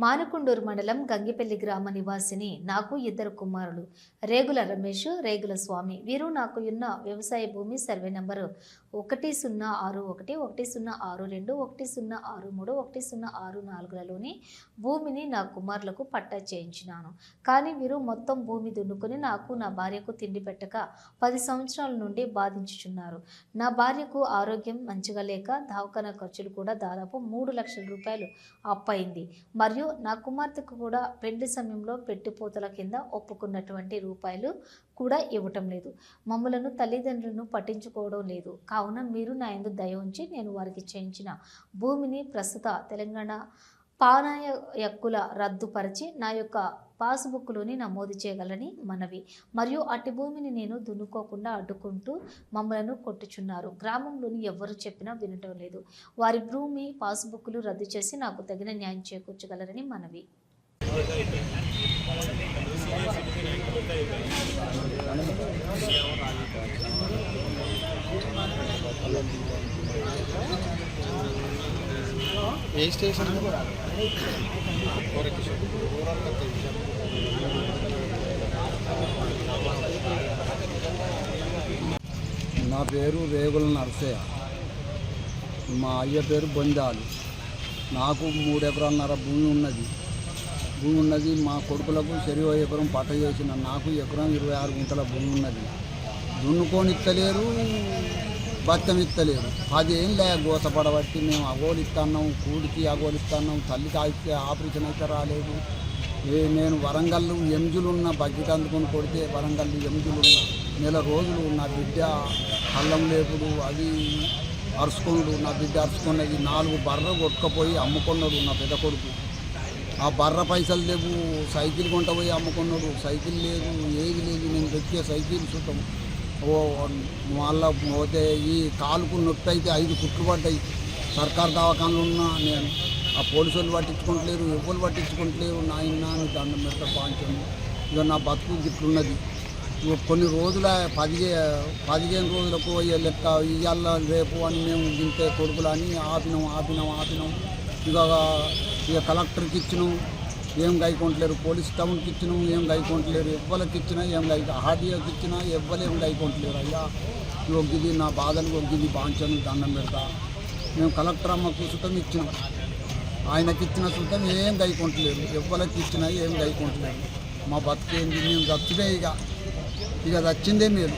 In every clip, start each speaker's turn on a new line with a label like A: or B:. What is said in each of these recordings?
A: మానకొండూరు మండలం గంగిపల్లి గ్రామ నివాసిని. నాకు ఇద్దరు కుమారులు. రేగుల రమేష్, రేగుల స్వామి. వీరు నాకు ఉన్న వ్యవసాయ భూమి సర్వే నంబరు 1061, 1062, 1063, 1064లోని భూమిని నా కుమారులకు పట్టా చేయించినాను. కానీ వీరు మొత్తం భూమి దున్నుకొని నాకు, నా భార్యకు తిండి పెట్టక 10 సంవత్సరాల నుండి బాధించుచున్నారు. నా భార్యకు ఆరోగ్యం మంచిగా లేక దవాఖానా ఖర్చులు కూడా దాదాపు 3 లక్షల రూపాయలు అప్పయింది. మరియు నా కుమార్తెకు కూడా పెళ్లి సమయంలో పెట్టిపోతల కింద ఒప్పుకున్నటువంటి రూపాయలు కూడా ఇవ్వటం లేదు. మమ్మలను తల్లిదండ్రులను పట్టించుకోవడం లేదు. కావున మీరు నా యందు దయ ఉంచి నేను వారికి చేయించిన భూమిని ప్రస్తుత తెలంగాణ పానాయ హక్కుల రద్దుపరిచి నా యొక్క పాస్బుక్లోని నమోదు చేయగలని మనవి. మరియు అట్టి భూమిని నేను దున్నుకోకుండా అడ్డుకుంటూ మమ్మలను కొట్టుచున్నారు. గ్రామంలోని ఎవరు చెప్పినా వినటం లేదు. వారి భూమి పాస్బుక్లు రద్దు చేసి నాకు తగిన న్యాయం చేకూర్చగలరని మనవి.
B: ఏ స్టేషన్?
C: నా పేరు రేగుల నరసయ్య. మా అయ్య పేరు బొందాలు. నాకు 3 ఎకరాలన్నర భూమి ఉన్నది. మా కొడుకులకు చెరువు ఎకరం పట్ట చేసిన. నాకు ఎకరం 26 గుంటల భూమి ఉన్నది. దున్నుకొని ఇస్తలేరు, బత్తం ఇస్తలేరు. 10 ఏళ్ళ గోసపడబట్టి మేము అగోలిస్తున్నాం, కూడికి అగోలిస్తున్నాం. తల్లికి అయితే ఆపరేషన్ అయితే రాలేదు. నేను వరంగల్ ఎంజులున్న బకెట్ అందుకొని కొడితే వరంగల్ ఎంజులున్న నెల రోజులు నా బిడ్డ కళ్ళం లేపుడు అది అరుచుకున్నాడు. నా బిడ్డ అరుచుకున్నది. 4 బర్ర కొట్టుకపోయి అమ్ముకున్నాడు నా పెద్ద కొడుకు. ఆ బర్ర పైసలు లేవు. సైకిల్ కొంట పోయి అమ్ముకున్నాడు. సైకిల్ లేదు, ఏది లేదు. నేను తెచ్చే సైకిల్ చూద్దాం మళ్ళా పోతే ఈ కాలుకు నొప్పి అయితే 5 కుట్లు పడ్డాయి. సర్కారు దవాఖానలు ఉన్నా నేను ఆ పోలీసు వాళ్ళు పట్టించుకుంటలేరు, ఎవరు పట్టించుకుంటలేరు. నాయన దండం పెట్ట బాంచాను. ఇక నా బతుకు గిట్లున్నది. కొన్ని రోజుల 15 రోజులకు లెక్క ఇవాళ రేపు అని మేము దింటే కొడుకులు అని ఆపినాం. ఇక కలెక్టర్కి ఇచ్చినాం, ఏం గైకొంటలేరు. పోలీస్ టౌన్కి ఇచ్చినాం, ఏం గైకొంటలేరు. ఎవ్వరికి ఇచ్చినా ఏం ఆర్డీఓకి ఇచ్చినా ఎవ్వరేం గైకొంటలేరు. అయ్యా ఒగ్గిది నా బాధలు ఒగ్గిది బాంచను దండం పెడతా. మేము కలెక్టర్ అమ్మకు సుతం ఇచ్చినాం, ఆయనకి ఇచ్చిన సుతం ఏం గైకొంటలేరు. ఎవ్వరికి ఇచ్చినా ఏం గైకొంటలేరు. మా బతుకు ఏంది? మేము చచ్చిదే ఇక చచ్చిందే మీరు.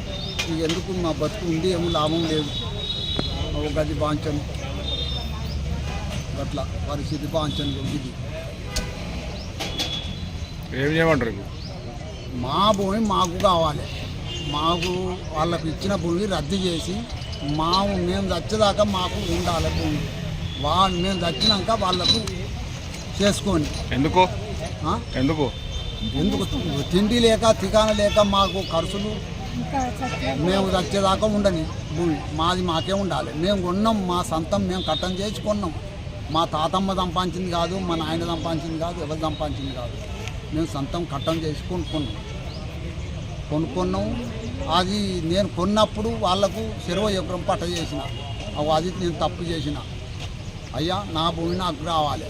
C: ఇక ఎందుకు మా బతుకు ఉండి ఏమో లాభం లేదు. ఒక గది బాంచను అట్లా పరిస్థితి బాంచను ఇది.
B: ఏం చేయమంటారు?
C: మా భూమి మాకు కావాలి. మాకు వాళ్ళకు ఇచ్చిన భూమి రద్దు చేసి మేము చచ్చేదాకా మాకు ఉండాలి భూమి. మేము చచ్చినాక వాళ్ళకు చేసుకోండి.
B: ఎందుకు
C: తిండి లేక తికాన లేక మాకు ఖర్చులు మేము చచ్చేదాకా ఉండని భూమి మాకే ఉండాలి. మేము కొన్నాం, మా సొంతం మేము కట్టం చేసి కొన్నాం. మా తాతమ్మ సంపాదించింది కాదు, మా నాయన సంపాదించింది కాదు, ఎవరు సంపాదించింది కాదు. మేము సొంతం కట్టం చేసి కొనుక్కున్నాం. అది నేను కొన్నప్పుడు వాళ్లకు 20 ఎకరం పట్ట చేసిన. అది నేను తప్పు చేసిన. అయ్యా నా భూమి నాకు రావాలి.